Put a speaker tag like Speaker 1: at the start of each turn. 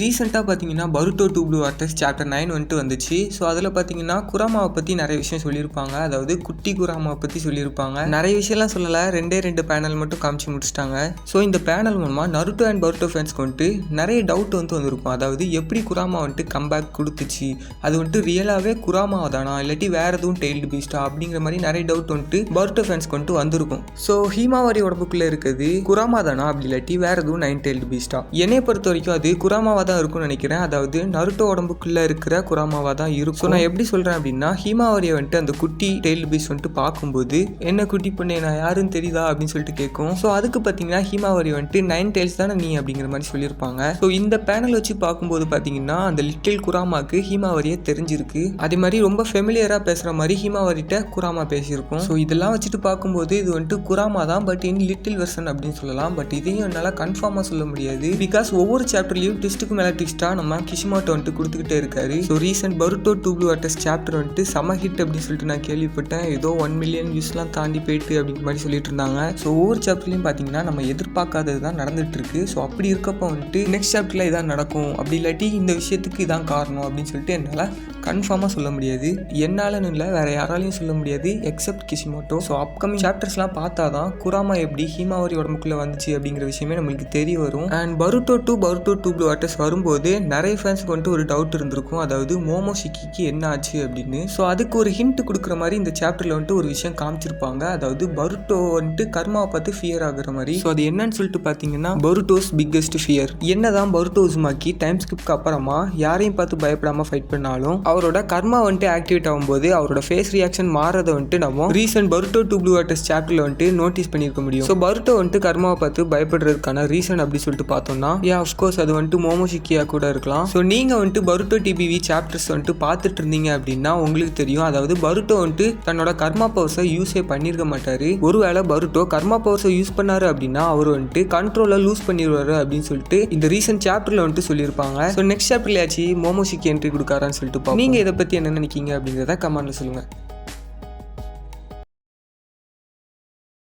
Speaker 1: ரீசெண்டாக பார்த்தீங்கன்னா Boruto 2 Blue Waters chapter 9 வந்துட்டு வந்துச்சு. ஸோ அதில் பார்த்தீங்கன்னா குராமாவை பற்றி நிறைய விஷயம் சொல்லியிருப்பாங்க. அதாவது குட்டி குராமாவை பற்றி சொல்லியிருப்பாங்க. நிறைய விஷயம்லாம் சொல்லலை, 2 பேனல் மட்டும் காமிச்சு முடிச்சிட்டாங்க. ஸோ இந்த பேனல் மூலமாக நருட்டோ அண்ட் பருட்டோ ஃபேன்ஸ்க்கு வந்துட்டு நிறைய டவுட் வந்திருக்கும். அதாவது எப்படி குராமா வந்துட்டு கம்பேக் கொடுத்துச்சு, அது வந்துட்டு ரியலாகவே குராமாவை தானா இல்லாட்டி வேறு எதுவும் டெய்ல்டு பீஸ்டா அப்படிங்கிற மாதிரி நிறைய டவுட் வந்துட்டு பருட்டோ ஃபேன்ஸ்க்கு வந்துட்டு வந்திருக்கும். ஸோ ஹீமாவாரி உடம்புக்குள்ளே இருக்குது குராமா தானா அப்படி இல்லாட்டி வேறு எதுவும் 9 டெய்ல்டு பீஸ்டா, என்னை பொறுத்த வரைக்கும் அது குராமா தான் இருக்கும்னு நினைக்கிறேன். அதாவது நருட்டோ உடம்புக்குள்ள இருக்கிற குராமாவா தான் இருக்கும். நான் எப்படி சொல்றேன் அப்படின்னா, ஹீமாவரியை வந்துட்டு அந்த குட்டி டெய்ல் பீஸ் வந்துட்டு பார்க்கும்போது என்ன குட்டி பொண்ணு நான் யாருன்னு தெரியுதா அப்படின்னு சொல்லிட்டு கேட்கும். ஸோ அதுக்கு பார்த்தீங்கன்னா ஹீமாவரி வந்துட்டு 9 டெய்ல்ஸ் தானே நீ அப்படிங்கிற மாதிரி சொல்லியிருப்பாங்க. ஸோ இந்த பேனல் வச்சு பார்க்கும்போது பார்த்தீங்கன்னா அந்த லிட்டில் குராமாக்கு ஹீமாவரியே தெரிஞ்சிருக்கு. அதே மாதிரி ரொம்ப ஃபெமிலியரா பேசுற மாதிரி ஹீமாவரிட்ட குராமா பேசியிருக்கும். ஸோ இதெல்லாம் வச்சுட்டு பார்க்கும்போது இது வந்துட்டு குராமா தான், பட் இன் லிட்டில் வெர்ஷன் அப்படின்னு சொல்லலாம். பட் இதையும் என்னால் கன்ஃபார்மாக சொல்ல முடியாது. பிகாஸ் ஒவ்வொரு சாப்டர்லையும் ட்விஸ்ட்டுக்கு மேலே ட்விஸ்டா நம்ம கிஷிமோட்டோ வந்துட்டு கொடுத்துக்கிட்டே இருக்காரு. So recent Boruto 2 Blue Waters chapter வந்துட்டு செம ஹிட் அப்படின்னு சொல்லிட்டு நான் கேள்விப்பட்டேன். ஏதோ 1 மில்லியன் வியூஸ்லாம் தாண்டி போயிட்டு அப்படிங்கிற மாதிரி சொல்லிட்டு இருந்தாங்க. ஸோ ஒவ்வொரு சாப்டர்லையும் பார்த்தீங்கன்னா நம்ம எதிர்பார்க்காதது தான் நடந்துட்டு இருக்கு. ஸோ அப்படி இருக்கப்போ வந்துட்டு நெக்ஸ்ட் சாப்டர்ல இதான் நடக்கும், அப்படி இல்லாட்டி இந்த விஷயத்துக்கு இதான் காரணம் அப்படின்னு சொல்லிட்டு என்னால் கன்ஃபார்மாக சொல்ல முடியாது. என்னாலன்னு இல்லை, வேற யாராலையும் சொல்ல முடியாது எக்ஸப்ட் கிஷிமோட்டோ. ஸோ அப்கமிங் சாப்டர்ஸ்லாம் பார்த்தா தான் குராமா எப்படி ஹீமாவரி உடம்புக்குள்ளே வந்துச்சு அப்படிங்கிற விஷயமே நம்மளுக்கு தெரிய வரும். அண்ட் பருட்டோ 2 Blue Waters வரும்போது நிறைய ஃபேன்ஸுக்கு வந்துட்டு ஒரு டவுட் இருந்திருக்கும். அதாவது மோமோஷிக்கிக்கு என்ன ஆச்சு அப்படின்னு. ஸோ அதுக்கு ஒரு ஹிண்ட் கொடுக்குற மாதிரி இந்த சாப்டர்ல வந்துட்டு ஒரு விஷயம் காமிச்சிருப்பாங்க. அதாவது பருட்டோ வந்துட்டு கர்மாவை பார்த்து ஃபியர் ஆகுற மாதிரி. ஸோ அது என்னன்னு சொல்லிட்டு பார்த்தீங்கன்னா பருட்டோஸ் பிக்கெஸ்ட் ஃபியர். என்னதான் பருட்டோ உசுமாக்கி டைம் ஸ்கிப்க்கு அப்புறமா யாரையும் பார்த்து பயப்படாம ஃபைட் பண்ணாலும் அவரோட கர்மா வந்துட்டு ஆக்டிவேட் ஆகும்போது அவரோட ஃபேஸ் ரியாக்ஷன் மாறதை வந்துட்டு நம்ம ரீசெண்ட் பருட்டோ 2 Blue Waters சாப்டர்ல வந்துட்டு நோட்டீஸ் பண்ணியிருக்க முடியும். ஸோ பருட்டோ வந்துட்டு கர்மாவை பார்த்து பயப்படுறதுக்கான ரீசன் அப்படி சொல்லிட்டு பார்த்தோம்னா அஃப்கோர்ஸ் அது வந்துட்டு மோமோஷிக்கியா கூட இருக்கலாம். ஸோ நீங்கள் வந்துட்டு பருட்டோ டிபிவி சாப்டர்ஸ் வந்துட்டு பார்த்துட்டு இருந்தீங்க அப்படின்னா உங்களுக்கு தெரியும். அதாவது பருட்டோ வந்துட்டு தன்னோட கர்மா பவர்ஸை யூஸே பண்ணியிருக்க மாட்டாரு. ஒருவேளை பருட்டோ கர்மா பவர்ஸை யூஸ் பண்ணாரு அப்படின்னா அவர் வந்துட்டு கண்ட்ரோலை லூஸ் பண்ணிடுவாரு அப்படின்னு சொல்லிட்டு இந்த ரீசன்ட் சாப்டர்ல வந்துட்டு சொல்லியிருப்பாங்க. ஸோ நெக்ஸ்ட் சாப்டர்லயாச்சு மோமோஷிக்கி என்ட்ரி கொடுக்காரான்னு சொல்லிட்டு பார்ப்போம். நீங்கள் இதை பற்றி என்ன நினைக்கிங்க அப்படிங்கிறத கமெண்ட்ல சொல்லுங்கள்.